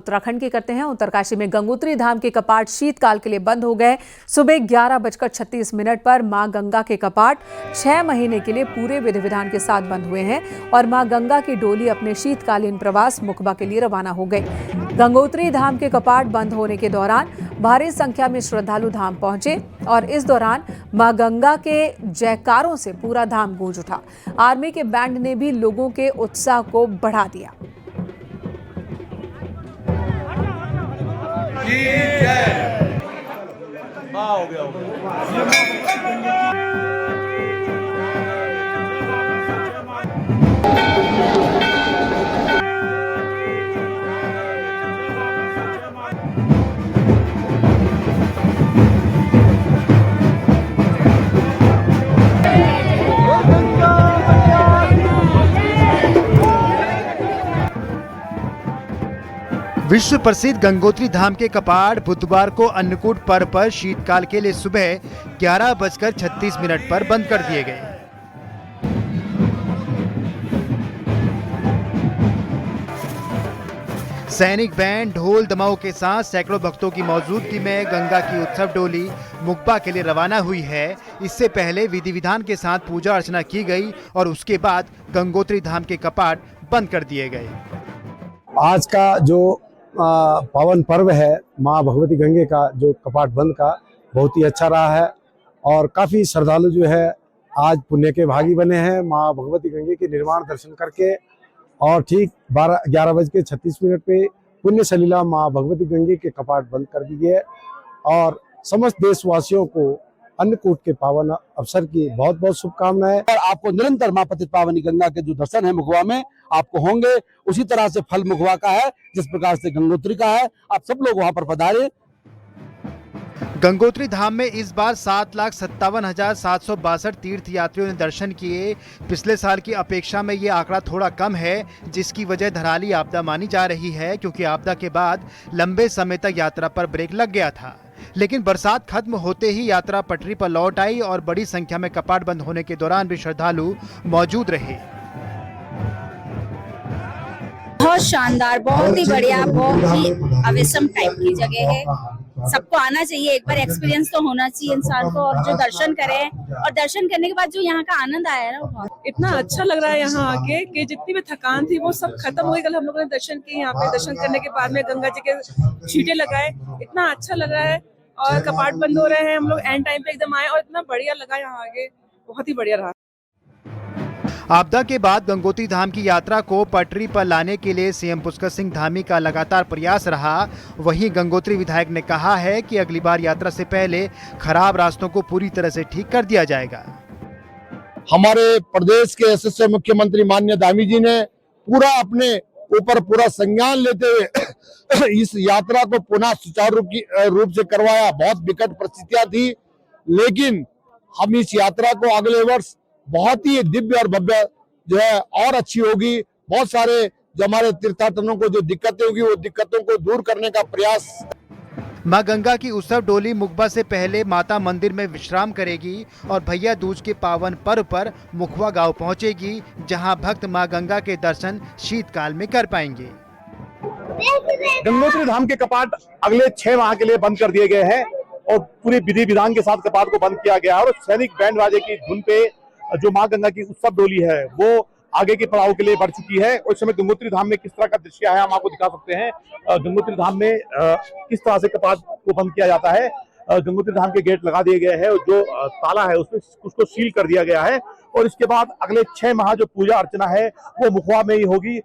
उत्तराखंड के करते हैं। उत्तरकाशी में गंगोत्री धाम के कपाट शीतकाल के लिए बंद हो गए। सुबह 11:36 पर मां गंगा के कपाट 6 महीने के लिए पूरे विधि विधान के साथ बंद हुए हैं और मां गंगा की डोली अपने शीतकालीन प्रवास मुखबा के लिए रवाना हो गई। गंगोत्री धाम के कपाट बंद होने के दौरान भारी संख्या में श्रद्धालु धाम पहुंचे और इस दौरान मां गंगा के जयकारों से पूरा धाम गूंज उठा। आर्मी के बैंड ने भी लोगों के उत्साह को बढ़ा दिया। हो गया। विश्व प्रसिद्ध गंगोत्री धाम के कपाट बुधवार को अन्नकूट पर्व पर शीतकाल के लिए सुबह 11:36 पर बंद कर दिए गए। सैनिक बैंड ढोल दमाओं के साथ सैकड़ों भक्तों की मौजूदगी में गंगा की उत्सव डोली मुखबा के लिए रवाना हुई है। इससे पहले विधि विधान के साथ पूजा अर्चना की गई और उसके बाद गंगोत्री धाम के कपाट बंद कर दिए गए। आज का जो पावन पर्व है माँ भगवती गंगे का, जो कपाट बंद का, बहुत ही अच्छा रहा है और काफ़ी श्रद्धालु जो है आज पुण्य के भागी बने हैं माँ भगवती गंगे के निर्माण दर्शन करके। और ठीक 11:36 पे पुण्य सलीला माँ भगवती गंगे के कपाट बंद कर दिए और समस्त देशवासियों को अन्नकूट के पावन अवसर की बहुत बहुत शुभकामनाएं। और आपको निरंतर मां पतित पावनी गंगा के जो दर्शन है मुखबा में आपको होंगे, उसी तरह से फल मुखबा का है जिस प्रकार से गंगोत्री का है। आप सब लोग वहां पर पधारें। गंगोत्री धाम में इस बार 7,57,762 तीर्थ यात्रियों ने दर्शन किए। पिछले साल की अपेक्षा में ये आंकड़ा थोड़ा कम है, जिसकी वजह धराली आपदा मानी जा रही है, क्योंकि आपदा के बाद लंबे समय तक यात्रा पर ब्रेक लग गया था। लेकिन बरसात खत्म होते ही यात्रा पटरी पर लौट आई और बड़ी संख्या में कपाट बंद होने के दौरान भी श्रद्धालु मौजूद रहे। बहुत शानदार, बहुत ही बढ़िया, बहुत ही अवेसम टाइप की जगह है। सबको आना चाहिए, एक बार एक्सपीरियंस तो होना चाहिए इंसान को। और जो दर्शन करें और दर्शन करने के बाद जो यहाँ का आनंद आया है ना, इतना अच्छा लग रहा है यहाँ आके कि जितनी भी थकान थी वो सब खत्म हो गई। कल हम लोगों ने दर्शन किए, यहाँ पे दर्शन करने के बाद में गंगा जी के छींटे लगाए, इतना अच्छा लग रहा है। और कपाट बंद हो रहे हैं, हम लोग एंड टाइम पे एकदम आए और इतना बढ़िया लगा यहाँ आगे, बहुत ही बढ़िया रहा। आपदा के बाद गंगोत्री धाम की यात्रा को पटरी पर लाने के लिए सीएम पुष्कर सिंह धामी का लगातार प्रयास रहा। वहीं गंगोत्री विधायक ने कहा है कि अगली बार यात्रा से पहले खराब रास्तों को पूरी तरह से ठीक कर दिया जाएगा। हमारे प्रदेश के यशस्वी मुख्यमंत्री माननीय धामी जी ने पूरा अपने ऊपर पूरा संज्ञान लेते हुए इस यात्रा को पुनः सुचारू रूप से करवाया। बहुत विकट परिस्थितियां थी, लेकिन हम इस यात्रा को अगले वर्ष बहुत ही दिव्य और भव्य जो है और अच्छी होगी। बहुत सारे जो हमारे तीर्थयात्रियों को जो दिक्कतें होगी वो दिक्कतों को दूर करने का प्रयास। मां गंगा की उत्सव डोली मुखबा से पहले माता मंदिर में विश्राम करेगी और भैया दूज के पावन पर्व पर मुखबा गांव पहुंचेगी, जहां भक्त मां गंगा के दर्शन शीतकाल में कर पाएंगे। गंगोत्री धाम के कपाट अगले 6 माह के लिए बंद कर दिए गए हैं और पूरी विधि विधान के साथ कपाट को बंद किया गया है। और सैनिक बैंड बाजे की धुन पे जो मां गंगा की उत्सव डोली है वो आगे के पड़ाव के लिए बढ़ चुकी है। उस समय गंगोत्री धाम में किस तरह का दृश्य है हम आपको दिखा सकते हैं। गंगोत्री धाम में किस तरह से कपाट को बंद किया जाता है। गंगोत्री धाम के गेट लगा दिए गए हैं और जो ताला है उसको सील कर दिया गया है और इसके बाद अगले 6 माह जो पूजा अर्चना है वो मुखबा में ही होगी।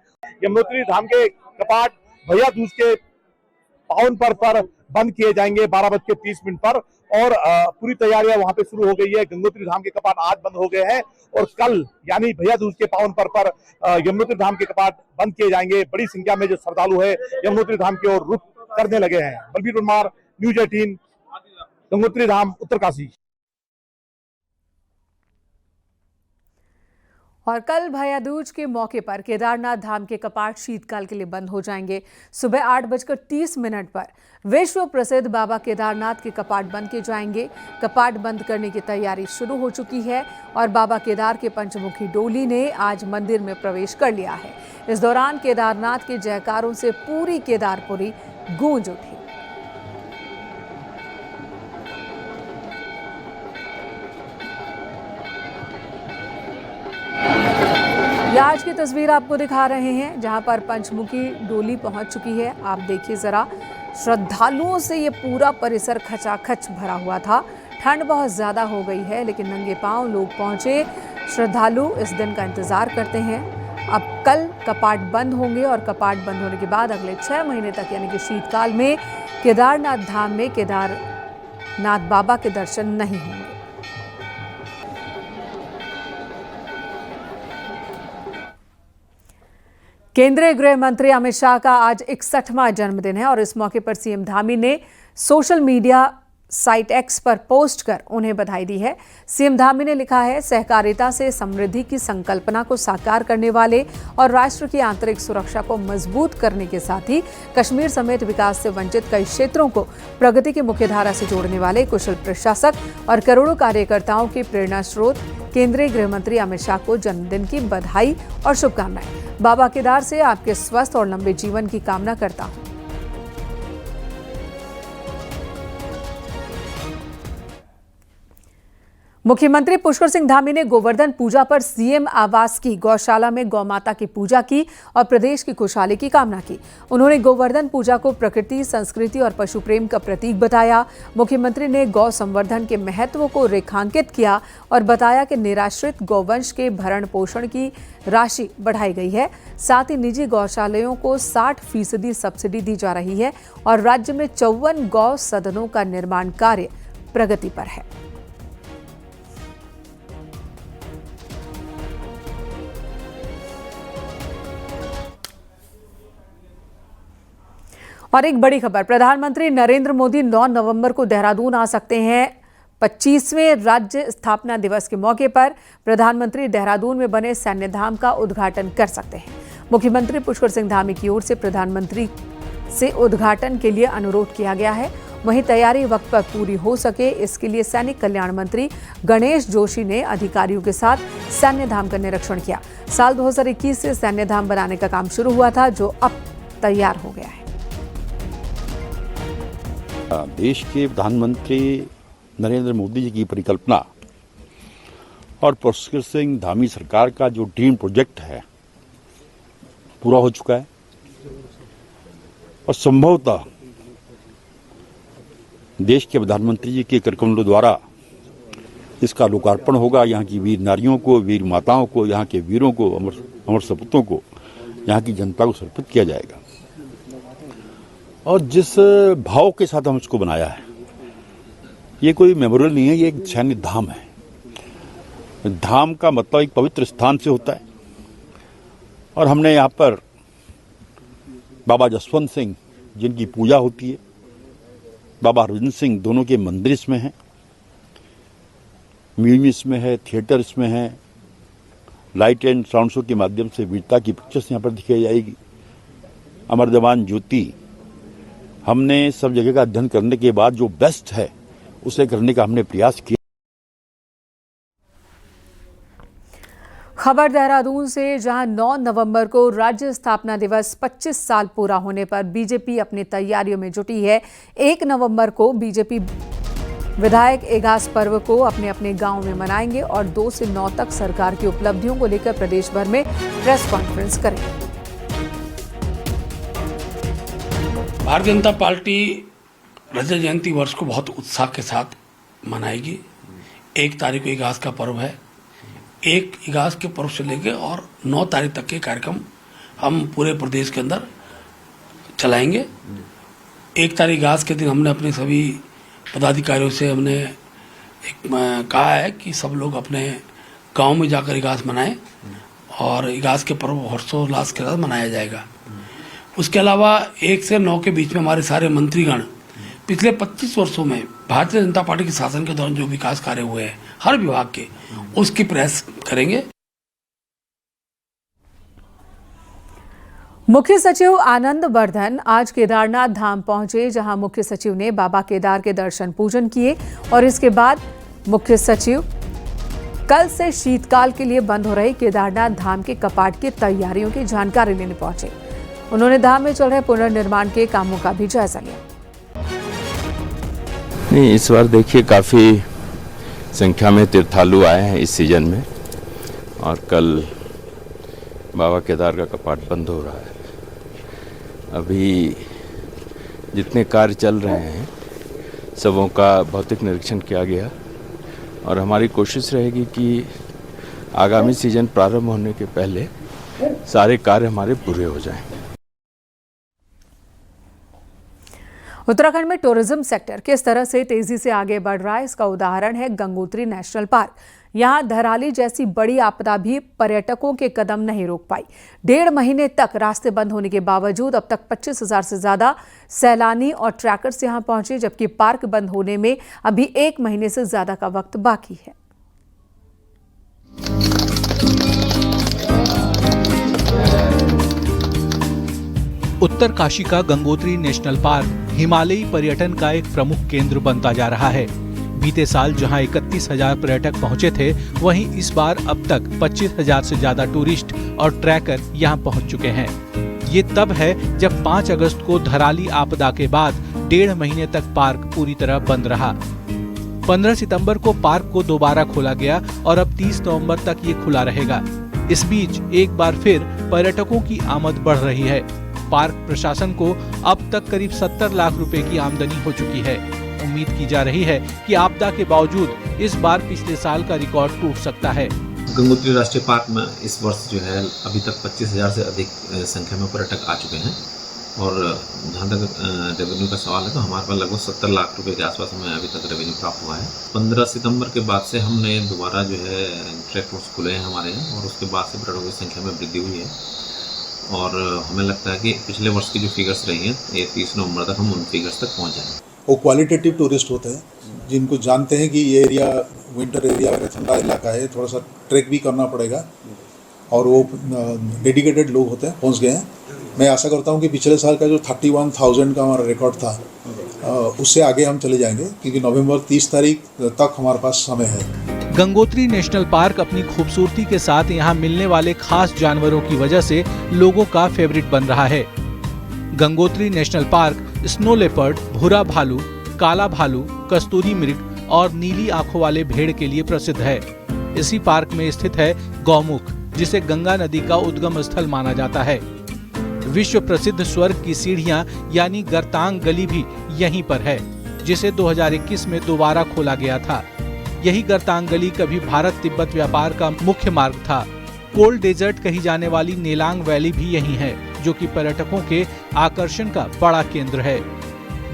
गंगोत्री धाम के कपाट भैया दूज के पावन पर्व पर बंद किए जाएंगे 12:30 पर और पूरी तैयारियां वहां पे शुरू हो गई है। गंगोत्री धाम के कपाट आज बंद हो गए हैं और कल यानी भैया दूज के पावन पर्व पर यमुनोत्री धाम के कपाट बंद किए जाएंगे। बड़ी संख्या में जो श्रद्धालु है यमुनोत्री धाम की ओर रुख करने लगे हैं। बलबीर परमार, न्यूज 18, गंगोत्री धाम, उत्तरकाशी। और कल भैया दूज के मौके पर केदारनाथ धाम के कपाट शीतकाल के लिए बंद हो जाएंगे। सुबह 8:30 पर विश्व प्रसिद्ध बाबा केदारनाथ के कपाट बंद किए जाएंगे। कपाट बंद करने की तैयारी शुरू हो चुकी है और बाबा केदार के पंचमुखी डोली ने आज मंदिर में प्रवेश कर लिया है। इस दौरान केदारनाथ के जयकारों से पूरी केदारपुरी गूंज उठी। ये आज की तस्वीर आपको दिखा रहे हैं जहां पर पंचमुखी डोली पहुंच चुकी है। आप देखिए जरा, श्रद्धालुओं से ये पूरा परिसर खचाखच भरा हुआ था। ठंड बहुत ज्यादा हो गई है लेकिन नंगे पांव लोग पहुंचे। श्रद्धालु इस दिन का इंतजार करते हैं। अब कल कपाट बंद होंगे और कपाट बंद होने के बाद अगले 6 महीने तक यानी कि शीतकाल में केदारनाथ धाम में केदारनाथ बाबा के दर्शन नहीं होंगे। केंद्रीय गृह मंत्री अमित शाह का आज 61वां जन्मदिन है और इस मौके पर सीएम धामी ने सोशल मीडिया साइट एक्स पर पोस्ट कर उन्हें बधाई दी है। सीएम धामी ने लिखा है, सहकारिता से समृद्धि की संकल्पना को साकार करने वाले और राष्ट्र की आंतरिक सुरक्षा को मजबूत करने के साथ ही कश्मीर समेत विकास से वंचित कई क्षेत्रों को प्रगति की मुख्यधारा से जोड़ने वाले कुशल प्रशासक और करोड़ों कार्यकर्ताओं के प्रेरणा स्रोत केंद्रीय गृह मंत्री अमित शाह को जन्मदिन की बधाई और शुभकामनाएं। बाबा केदार से आपके स्वस्थ और लंबे जीवन की कामना करता हूं। मुख्यमंत्री पुष्कर सिंह धामी ने गोवर्धन पूजा पर सीएम आवास की गौशाला में गौमाता की पूजा की और प्रदेश की खुशहाली की कामना की। उन्होंने गोवर्धन पूजा को प्रकृति, संस्कृति और पशु प्रेम का प्रतीक बताया। मुख्यमंत्री ने गौ संवर्धन के महत्व को रेखांकित किया और बताया कि निराश्रित गौवंश के भरण पोषण की राशि बढ़ाई गई है। साथ ही निजी गौशालाओं को 60% सब्सिडी दी जा रही है और राज्य में 54 गौ सदनों का निर्माण कार्य प्रगति पर है। और एक बड़ी खबर, प्रधानमंत्री नरेंद्र मोदी 9 नवंबर को देहरादून आ सकते हैं। 25वें राज्य स्थापना दिवस के मौके पर प्रधानमंत्री देहरादून में बने सैन्य धाम का उद्घाटन कर सकते हैं। मुख्यमंत्री पुष्कर सिंह धामी की ओर से प्रधानमंत्री से उद्घाटन के लिए अनुरोध किया गया है। वहीं तैयारी वक्त पर पूरी हो सके इसके लिए सैनिक कल्याण मंत्री गणेश जोशी ने अधिकारियों के साथ सैन्य धाम का निरीक्षण किया। साल 2021 से सैन्य धाम बनाने का काम शुरू हुआ था जो अब तैयार हो गया है। देश के प्रधानमंत्री नरेंद्र मोदी जी की परिकल्पना और पुष्कर सिंह धामी सरकार का जो ड्रीम प्रोजेक्ट है पूरा हो चुका है और संभवतः देश के प्रधानमंत्री जी के करकमलों द्वारा इसका लोकार्पण होगा। यहाँ की वीर नारियों को, वीर माताओं को, यहाँ के वीरों को, अमर सपूतों को, यहाँ की जनता को समर्पित किया जाएगा। और जिस भाव के साथ हम इसको बनाया है, ये कोई मेमोरियल नहीं है, ये एक सैन्य धाम है। धाम का मतलब एक पवित्र स्थान से होता है और हमने यहाँ पर बाबा जसवंत सिंह जिनकी पूजा होती है, बाबा हरविंदर सिंह दोनों के मंदिर इसमें हैं, म्यूजियम इसमें है, थिएटर इसमें है, लाइट एंड साउंड शो के माध्यम से वीरता की पिक्चर्स यहाँ पर दिखाई जाएगी। अमर जवान ज्योति हमने सब जगह का अध्ययन करने के बाद जो बेस्ट है उसे करने का हमने प्रयास किया। खबर देहरादून से, जहां 9 नवंबर को राज्य स्थापना दिवस 25 साल पूरा होने पर बीजेपी अपनी तैयारियों में जुटी है। 1 नवंबर को बीजेपी विधायक एगास पर्व को अपने अपने गांव में मनाएंगे और 2 से 9 तक सरकार की उपलब्धियों को लेकर प्रदेश भर में प्रेस कॉन्फ्रेंस करेंगे। भारतीय जनता पार्टी रजत जयंती वर्ष को बहुत उत्साह के साथ मनाएगी। 1 तारीख को इगास का पर्व है। 1 इगास के पर्व से लेकर और 9 तारीख तक के कार्यक्रम हम पूरे प्रदेश के अंदर चलाएंगे। 1 तारीख इगास के दिन हमने अपने सभी पदाधिकारियों से हमने कहा है कि सब लोग अपने गांव में जाकर इगास मनाएं और इगास के पर्व हर्षोल्लास के साथ मनाया जाएगा। उसके अलावा 1 से 9 के बीच में हमारे सारे मंत्रीगण पिछले 25 वर्षों में भारतीय जनता पार्टी के शासन के दौरान जो विकास कार्य हुए हैं हर विभाग के, उसकी प्रेस करेंगे। मुख्य सचिव आनंद वर्धन आज केदारनाथ धाम पहुंचे, जहां मुख्य सचिव ने बाबा केदार के दर्शन पूजन किए और इसके बाद मुख्य सचिव कल से शीतकाल के लिए बंद हो रहे केदारनाथ धाम के कपाट की तैयारियों की जानकारी लेने पहुंचे। उन्होंने धाम में चल रहे पुनर्निर्माण के कामों का भी जायजा लिया। नहीं, इस बार देखिए काफ़ी संख्या में तीर्थालु आए हैं इस सीजन में, और कल बाबा केदार का कपाट बंद हो रहा है। अभी जितने कार्य चल रहे हैं सबों का भौतिक निरीक्षण किया गया, और हमारी कोशिश रहेगी कि आगामी सीजन प्रारंभ होने के पहले सारे कार्य हमारे पूरे हो जाएं। उत्तराखंड में टूरिज्म सेक्टर किस तरह से तेजी से आगे बढ़ रहा है, इसका उदाहरण है गंगोत्री नेशनल पार्क। यहाँ धराली जैसी बड़ी आपदा भी पर्यटकों के कदम नहीं रोक पाई। 1.5 महीने तक रास्ते बंद होने के बावजूद अब तक 25,000 से ज्यादा सैलानी और ट्रैकर्स यहाँ पहुंचे, जबकि पार्क बंद होने में अभी 1 महीने से ज्यादा का वक्त बाकी है। उत्तरकाशी का गंगोत्री नेशनल पार्क हिमालयी पर्यटन का एक प्रमुख केंद्र बनता जा रहा है। बीते साल जहां 31,000 पर्यटक पहुंचे थे, वहीं इस बार अब तक 25,000 से ज्यादा टूरिस्ट और ट्रैकर यहां पहुंच चुके हैं। ये तब है जब 5 अगस्त को धराली आपदा के बाद 1.5 महीने तक पार्क पूरी तरह बंद रहा। 15 सितंबर को पार्क को दोबारा खोला गया और अब 30 नवंबर तक ये खुला रहेगा। इस बीच एक बार फिर पर्यटकों की आमद बढ़ रही है। पार्क प्रशासन को अब तक करीब 70 लाख रुपए की आमदनी हो चुकी है। उम्मीद की जा रही है कि आपदा के बावजूद इस बार पिछले साल का रिकॉर्ड टूट सकता है। गंगोत्री राष्ट्रीय पार्क में इस वर्ष जो है अभी तक 25,000 से अधिक संख्या में पर्यटक आ चुके हैं, और जहाँ तक रेवेन्यू का सवाल है तो हमारे पास लगभग 70 लाख रुपए के आसपास हमें अभी तक रेवेन्यू प्राप्त हुआ है। 15 सितंबर के बाद से हमने दोबारा जो है ट्रैक रोड्स खुले हैं हमारे यहाँ, और उसके बाद से पर्यटकों की संख्या में वृद्धि हुई है, और हमें लगता है कि पिछले वर्ष की जो फिगर्स रही हैं ये 30 नवंबर तक हम उन फिगर्स तक पहुँच जाएंगे। वो क्वालिटेटिव टूरिस्ट होते हैं जिनको जानते हैं कि ये एरिया विंटर एरिया है, ठंडा इलाका है, थोड़ा सा ट्रैक भी करना पड़ेगा, और वो डेडिकेटेड लोग होते हैं, पहुंच गए हैं। मैं आशा करता हूं कि पिछले साल का जो 31,000 का हमारा रिकॉर्ड था उससे आगे हम चले जाएंगे, क्योंकि नवंबर 30 तारीख तक हमारे पास समय है। गंगोत्री नेशनल पार्क अपनी खूबसूरती के साथ यहाँ मिलने वाले खास जानवरों की वजह से लोगों का फेवरेट बन रहा है। Gangotri national park snow leopard, भूरा भालू, काला भालू, कस्तूरी मृग और नीली आंखों वाले भेड़ के लिए प्रसिद्ध है। इसी पार्क में स्थित है गौमुख, जिसे गंगा नदी का उद्गम स्थल माना जाता है। विश्व प्रसिद्ध स्वर्ग की सीढ़ियां यानी गर्तांग गली भी यहीं पर है, जिसे 2021 में दोबारा खोला गया था। यही गर्तांग गली कभी भारत तिब्बत व्यापार का मुख्य मार्ग था। कोल्ड डेजर्ट कही जाने वाली नेलांग वैली भी यहीं है, जो कि पर्यटकों के आकर्षण का बड़ा केंद्र है।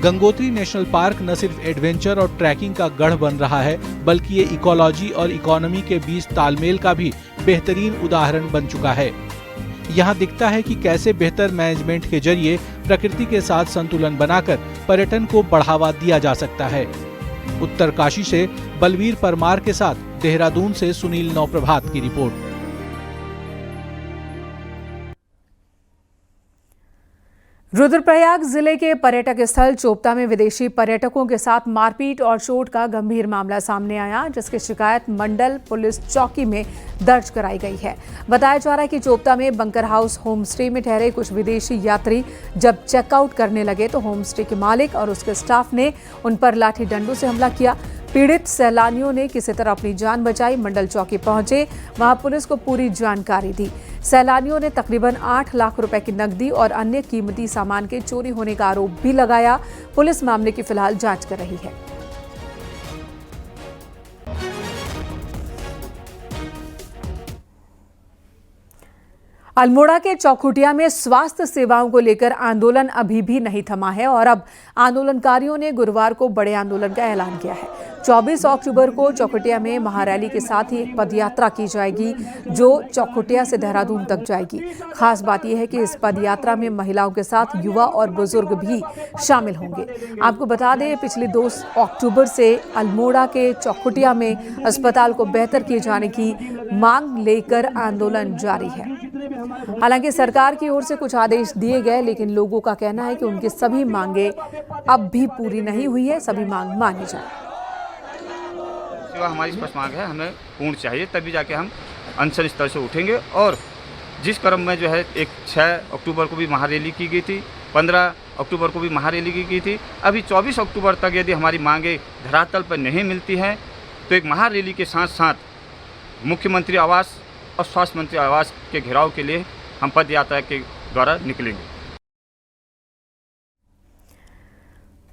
गंगोत्री नेशनल पार्क न सिर्फ एडवेंचर और ट्रैकिंग का गढ़ बन रहा है, बल्कि ये इकोलॉजी और इकोनॉमी के बीच तालमेल का भी बेहतरीन उदाहरण बन चुका है। यहाँ दिखता है कि कैसे बेहतर मैनेजमेंट के जरिए प्रकृति के साथ संतुलन बनाकर पर्यटन को बढ़ावा दिया जा सकता है। उत्तरकाशी से बलवीर परमार के साथ देहरादून से सुनील नौप्रभात की रिपोर्ट। रुद्रप्रयाग जिले के पर्यटक स्थल चोपता में विदेशी पर्यटकों के साथ मारपीट और चोट का गंभीर मामला सामने आया, जिसकी शिकायत मंडल पुलिस चौकी में दर्ज कराई गई है। बताया जा रहा है कि चोपता में बंकर हाउस होम स्टे में ठहरे कुछ विदेशी यात्री जब चेकआउट करने लगे तो होम स्टे के मालिक और उसके स्टाफ ने उन पर लाठी डंडों से हमला किया। पीड़ित सैलानियों ने किसी तरह अपनी जान बचाई। मंडल चौकी पहुंचे, वहां पुलिस को पूरी जानकारी दी। सैलानियों ने तकरीबन 8 लाख रुपए की नकदी और अन्य कीमती सामान के चोरी होने का आरोप भी लगाया। पुलिस मामले की फिलहाल जांच कर रही है। अल्मोड़ा के चौखुटिया में स्वास्थ्य सेवाओं को लेकर आंदोलन अभी भी नहीं थमा है और अब आंदोलनकारियों ने गुरुवार को बड़े आंदोलन का ऐलान किया है। 24 अक्टूबर को चौखुटिया में महारैली के साथ ही एक पदयात्रा की जाएगी जो चौखुटिया से देहरादून तक जाएगी। खास बात यह है कि इस पदयात्रा में महिलाओं के साथ युवा और बुजुर्ग भी शामिल होंगे। आपको बता दें, पिछले 2 अक्टूबर से अल्मोड़ा के चौखुटिया में अस्पताल को बेहतर किए जाने की मांग लेकर आंदोलन जारी है। हालांकि सरकार की ओर से कुछ आदेश दिए गए, लेकिन लोगों का कहना है कि उनकी सभी मांगे अब भी पूरी नहीं हुई है। सभी मांग मानी जाए। हमारी स्पष्ट मांग है, हमें पूर्ण चाहिए, तभी जाके हम अनशन स्तर से उठेंगे। और जिस क्रम में जो है एक 6 अक्टूबर को भी महारैली की गई थी, 15 अक्टूबर को भी महारैली की गई थी, अभी 24 अक्टूबर तक यदि हमारी मांगे धरातल पर नहीं मिलती हैं तो एक महारैली के साथ साथ मुख्यमंत्री आवास और स्वास्थ्य मंत्री आवास के घेराव के लिए हम पद यात्रा के द्वारा निकलेंगे।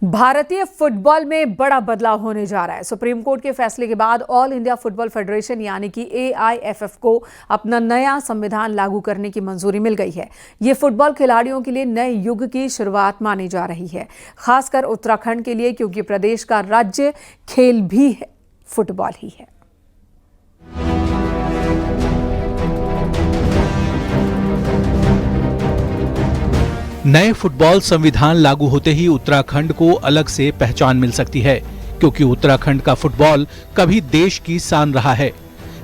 भारतीय फुटबॉल में बड़ा बदलाव होने जा रहा है। सुप्रीम कोर्ट के फैसले के बाद ऑल इंडिया फुटबॉल फेडरेशन यानी कि AIFF को अपना नया संविधान लागू करने की मंजूरी मिल गई है। ये फुटबॉल खिलाड़ियों के लिए नए युग की शुरुआत मानी जा रही है, खासकर उत्तराखंड के लिए, क्योंकि प्रदेश का राज्य खेल भी है, फुटबॉल ही है। नए फुटबॉल संविधान लागू होते ही उत्तराखंड को अलग से पहचान मिल सकती है, क्योंकि उत्तराखंड का फुटबॉल कभी देश की शान रहा है।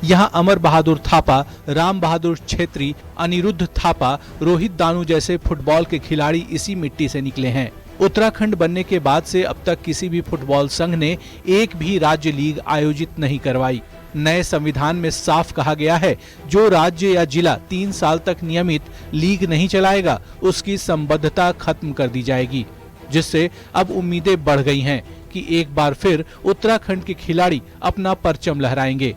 यहाँ अमर बहादुर थापा, राम बहादुर छेत्री, अनिरुद्ध थापा, रोहित दानू जैसे फुटबॉल के खिलाड़ी इसी मिट्टी से निकले हैं। उत्तराखंड बनने के बाद से अब तक किसी भी फुटबॉल संघ ने एक भी राज्य लीग आयोजित नहीं करवाई। नए संविधान में साफ कहा गया है, जो राज्य या जिला 3 साल तक नियमित लीग नहीं चलाएगा, उसकी संबद्धता खत्म कर दी जाएगी, जिससे अब उम्मीदें बढ़ गई हैं कि एक बार फिर उत्तराखंड के खिलाड़ी अपना परचम लहराएंगे।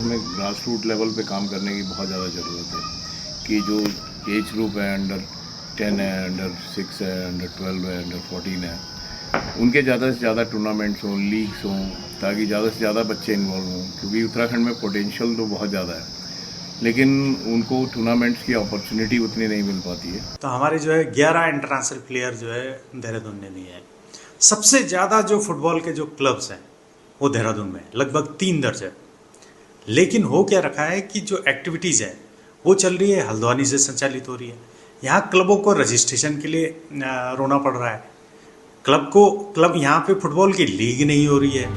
हमें ग्रास रूट लेवल पे काम करने की बहुत ज़्यादा ज़रूरत है कि जो एज ग्रुप है, अंडर 10 है, अंडर 6 है, अंडर 12 है, अंडर 14 है, उनके ज़्यादा से ज़्यादा टूर्नामेंट्स हों, लीग्स हों, ताकि ज़्यादा से ज़्यादा बच्चे इन्वॉल्व हों, क्योंकि उत्तराखंड में पोटेंशियल तो बहुत ज़्यादा है, लेकिन उनको टूर्नामेंट्स की अपॉर्चुनिटी उतनी नहीं मिल पाती है। तो हमारे जो है 11 इंटरनेशनल प्लेयर जो है देहरादून में भी है। सबसे ज़्यादा जो फुटबॉल के जो क्लब्स हैं वो देहरादून में लगभग 3 दर्जन। लेकिन हो क्या रखा है कि जो एक्टिविटीज़ है वो चल रही है, हल्द्वानी से संचालित हो रही है। यहाँ क्लबों को रजिस्ट्रेशन के लिए रोना पड़ रहा है। क्लब यहाँ पे फुटबॉल की लीग नहीं हो रही है।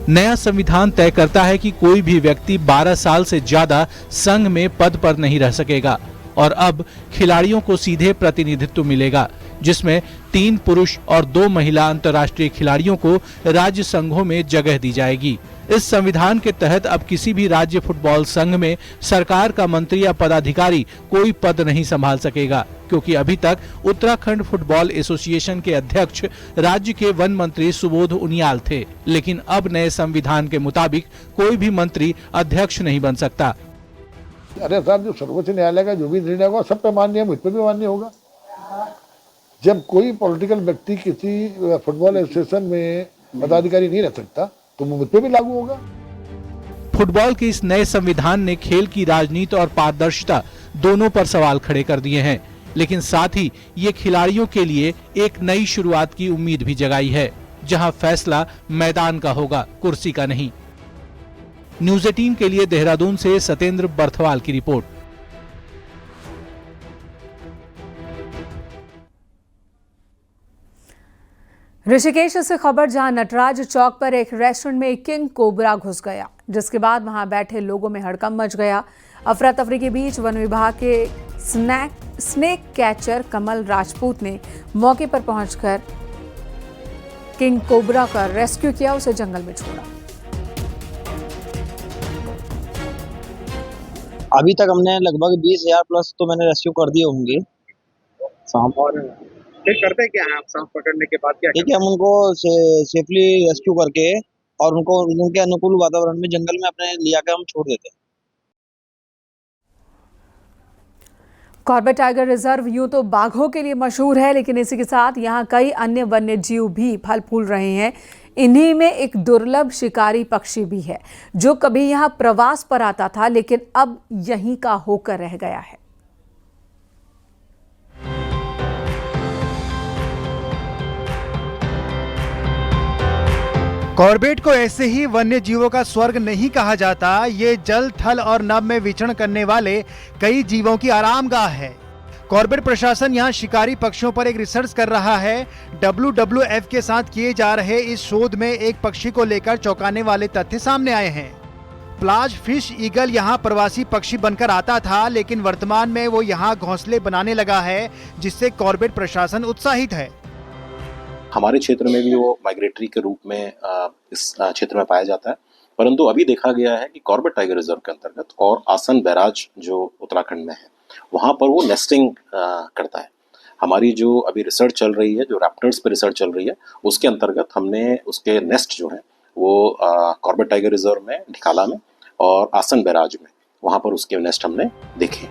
नया संविधान तय करता है कि कोई भी व्यक्ति 12 साल से ज्यादा संघ में पद पर नहीं रह सकेगा, और अब खिलाड़ियों को सीधे प्रतिनिधित्व मिलेगा, जिसमें 3 पुरुष और 2 महिला अंतर्राष्ट्रीय खिलाड़ियों को राज्य संघों में जगह दी जाएगी। इस संविधान के तहत अब किसी भी राज्य फुटबॉल संघ में सरकार का मंत्री या पदाधिकारी कोई पद नहीं संभाल सकेगा, क्योंकि अभी तक उत्तराखंड फुटबॉल एसोसिएशन के अध्यक्ष राज्य के वन मंत्री सुबोध उनियाल थे, लेकिन अब नए संविधान के मुताबिक कोई भी मंत्री अध्यक्ष नहीं बन सकता। अरे साहब, जो सर्वोच्च न्यायालय का जो भी निर्णय होगा सब पे मान्य है, मुझ पे भी मान्य होगा। जब कोई पॉलिटिकल व्यक्ति किसी फुटबॉल एसोसिएशन में पदाधिकारी नहीं रह सकता तो मुझ पे भी लागू होगा। फुटबॉल के इस नए संविधान ने खेल की राजनीति और पारदर्शिता दोनों पर सवाल खड़े कर दिए हैं, लेकिन साथ ही ये खिलाड़ियों के लिए एक नई शुरुआत की उम्मीद भी जगाई है, जहां फैसला मैदान का होगा, कुर्सी का नहीं। न्यूज़ 18 के लिए देहरादून से सतेंद्र बर्थवाल की रिपोर्ट। ऋषिकेश से खबर, जहां नटराज चौक पर एक रेस्टोरेंट में एक किंग कोबरा घुस गया, जिसके बाद वहां बैठे लोगों में हड़कंप मच गया। अफरा तफरी के बीच वन विभाग के स्नेक कैचर कमल राजपूत ने मौके पर पहुंचकर किंग कोबरा का रेस्क्यू किया, उसे जंगल में छोड़ा। अभी तक हमने लगभग 20,000 प्लस तो मैंने रेस्क्यू कर दिए होंगे सांप। और फिर करते क्या हैं आप सांप पकड़ने के बाद? क्या ठीक है, हम उनको सेफली रेस्क्यू करके और उनको उनके अनुकूल वातावरण में जंगल में अपने लिया के हम छोड़ देते हैं। कॉर्बेट टाइगर रिजर्व यूं तो बाघों के लिए मशहूर है, लेकिन इसी के साथ यहाँ कई अन्य वन्य जीव भी फल फूल रहे हैं। इन्हीं में एक दुर्लभ शिकारी पक्षी भी है, जो कभी यहाँ प्रवास पर आता था, लेकिन अब यहीं का होकर रह गया है। कॉर्बेट को ऐसे ही वन्य जीवों का स्वर्ग नहीं कहा जाता। ये जल, थल और नभ में विचरण करने वाले कई जीवों की आरामगाह है। कॉर्बेट प्रशासन यहाँ शिकारी पक्षियों पर एक रिसर्च कर रहा है। WWF के साथ किए जा रहे इस शोध में एक पक्षी को लेकर चौंकाने वाले तथ्य सामने आए हैं। प्लाज फिश ईगल यहाँ प्रवासी पक्षी बनकर आता था, लेकिन वर्तमान में वो यहाँ घोंसले बनाने लगा है, जिससे कॉर्बेट प्रशासन उत्साहित है। हमारे क्षेत्र में भी वो माइग्रेटरी के रूप में इस क्षेत्र में पाया जाता है, परंतु अभी देखा गया है कि कॉर्बेट टाइगर रिजर्व के अंतर्गत और आसन बैराज जो उत्तराखंड में है, वहाँ पर वो नेस्टिंग करता है। हमारी जो अभी रिसर्च चल रही है, जो रैप्टर्स पे रिसर्च चल रही है, उसके अंतर्गत हमने उसके नेस्ट जो है वो कॉर्बेट टाइगर रिजर्व में, ढिकाला में और आसन बैराज में, वहाँ पर उसके नेस्ट हमने देखे।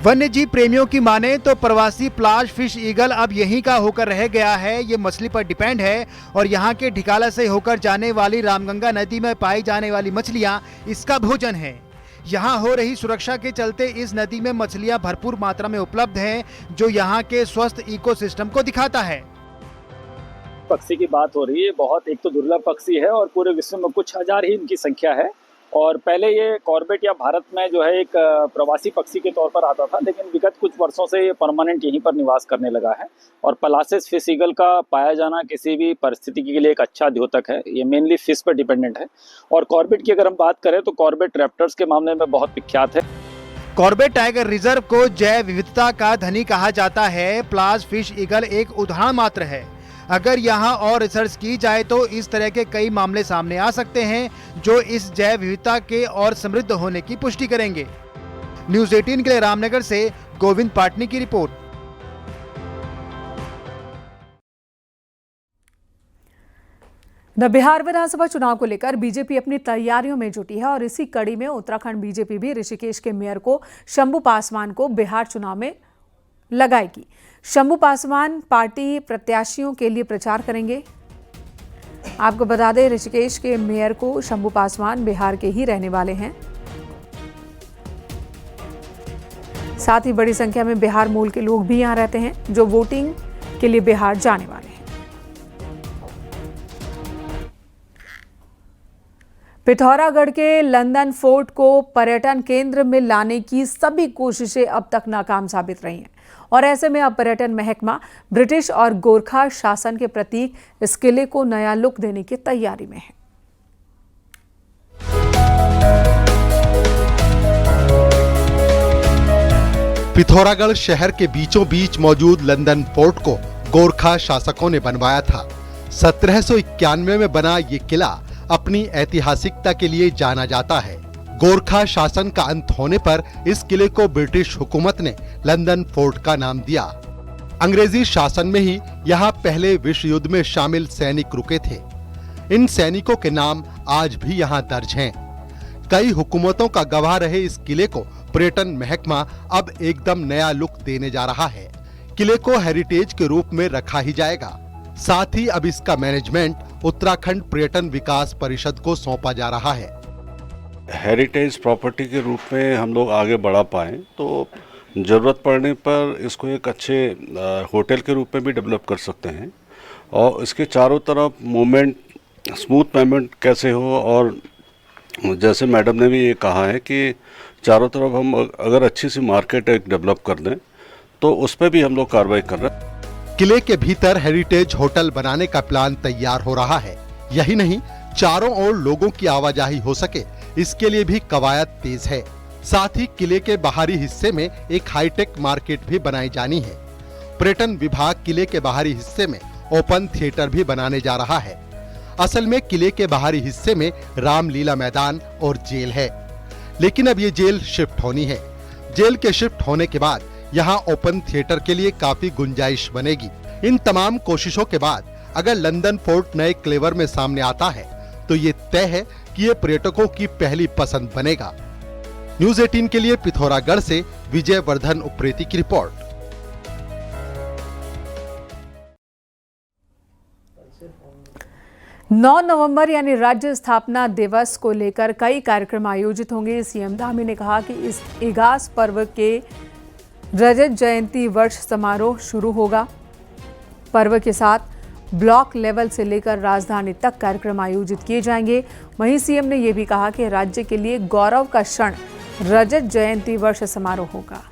वन्य जीव प्रेमियों की माने तो प्रवासी प्लाज फिश ईगल अब यहीं का होकर रह गया है। ये मछली पर डिपेंड है और यहाँ के ढिकाला से होकर जाने वाली रामगंगा नदी में पाई जाने वाली मछलियाँ इसका भोजन है। यहाँ हो रही सुरक्षा के चलते इस नदी में मछलियाँ भरपूर मात्रा में उपलब्ध हैं, जो यहाँ के स्वस्थ इकोसिस्टम को दिखाता है। पक्षी की बात हो रही है, बहुत एक तो दुर्लभ पक्षी है और पूरे विश्व में कुछ हजार ही इनकी संख्या है। और पहले ये कॉर्बेट या भारत में जो है एक प्रवासी पक्षी के तौर पर आता था, लेकिन विगत कुछ वर्षों से ये परमानेंट यहीं पर निवास करने लगा है। और पलासेस फिश ईगल का पाया जाना किसी भी परिस्थिति के लिए एक अच्छा द्योतक है। ये मेनली फिश पर डिपेंडेंट है। और कॉर्बेट की अगर हम बात करें तो कॉर्बेट रैप्टर्स के मामले में बहुत विख्यात है। कॉर्बेट टाइगर रिजर्व को जैव विविधता का धनी कहा जाता है। प्लाज फिश ईगल एक उदाहरण मात्र है। अगर यहाँ और रिसर्च की जाए तो इस तरह के कई मामले सामने आ सकते हैं, जो इस जैव विविधता के और समृद्ध होने की पुष्टि करेंगे। न्यूज़ 18 के लिए रामनगर से गोविंद पाटनी की रिपोर्ट। बिहार विधानसभा चुनाव को लेकर बीजेपी अपनी तैयारियों में जुटी है और इसी कड़ी में उत्तराखंड बीजेपी भी ऋषिकेश के मेयर को शंभू पासवान को बिहार चुनाव में लगाएगी। शंभू पासवान पार्टी प्रत्याशियों के लिए प्रचार करेंगे। आपको बता दें, ऋषिकेश के मेयर को शंभू पासवान बिहार के ही रहने वाले हैं। साथ ही बड़ी संख्या में बिहार मूल के लोग भी यहां रहते हैं, जो वोटिंग के लिए बिहार जाने वाले हैं। पिथौरागढ़ के लंदन फोर्ट को पर्यटन केंद्र में लाने की सभी कोशिशें अब तक नाकाम साबित रही हैं और ऐसे में अब पर्यटन महकमा ब्रिटिश और गोरखा शासन के प्रतीक इस किले को नया लुक देने की तैयारी में है। पिथौरागढ़ शहर के बीचों बीच मौजूद लंदन फोर्ट को गोरखा शासकों ने बनवाया था। 1791 में बना ये किला अपनी ऐतिहासिकता के लिए जाना जाता है। गोरखा शासन का अंत होने पर इस किले को ब्रिटिश हुकूमत ने लंदन फोर्ट का नाम दिया। अंग्रेजी शासन में ही यहाँ पहले विश्व युद्ध में शामिल सैनिक रुके थे। इन सैनिकों के नाम आज भी यहाँ दर्ज हैं। कई हुकूमतों का गवाह रहे इस किले को पर्यटन महकमा अब एकदम नया लुक देने जा रहा है। किले को हेरिटेज के रूप में रखा ही जाएगा। साथ ही अब इसका मैनेजमेंट उत्तराखंड पर्यटन विकास परिषद को सौंपा जा रहा है। हेरिटेज प्रॉपर्टी के रूप में हम लोग आगे बढ़ा पाएं तो ज़रूरत पड़ने पर इसको एक अच्छे होटल के रूप में भी डेवलप कर सकते हैं और इसके चारों तरफ मूवमेंट, स्मूथ मूवमेंट कैसे हो। और जैसे मैडम ने भी ये कहा है कि चारों तरफ हम अगर अच्छी सी मार्केट एक डेवलप कर दें तो उस पर भी हम लोग कार्रवाई कर रहे हैं। किले के भीतर हेरिटेज होटल बनाने का प्लान तैयार हो रहा है। यही नहीं, चारों ओर लोगों की आवाजाही हो सके इसके लिए भी कवायद तेज है। साथ ही किले के बाहरी हिस्से में एक हाईटेक मार्केट भी बनाई जानी है। पर्यटन विभाग किले के बाहरी हिस्से में ओपन थिएटर भी बनाने जा रहा है। असल में किले के बाहरी हिस्से में रामलीला मैदान और जेल है, लेकिन अब ये जेल शिफ्ट होनी है। जेल के शिफ्ट होने के बाद यहाँ ओपन थिएटर के लिए काफी गुंजाइश बनेगी। इन तमाम कोशिशों के बाद अगर लंदन फोर्ट नए क्लेवर में सामने आता है तो ये तय है कि ये पर्यटकों की पहली पसंद बनेगा। न्यूज़ 18 के लिए पिथौरागढ़ से विजय वर्धन उप्रेती की रिपोर्ट। नौ नवंबर यानी राज्य स्थापना दिवस को लेकर कई कार्यक्रम आयोजित होंगे। सीएम धामी ने कहा कि इस इगास पर्व के रजत जयंती वर्ष समारोह शुरू होगा। पर्व के साथ ब्लॉक लेवल से लेकर राजधानी तक कार्यक्रम आयोजित किए जाएंगे। वहीं सीएम ने यह भी कहा कि राज्य के लिए गौरव का क्षण रजत जयंती वर्ष समारोह होगा।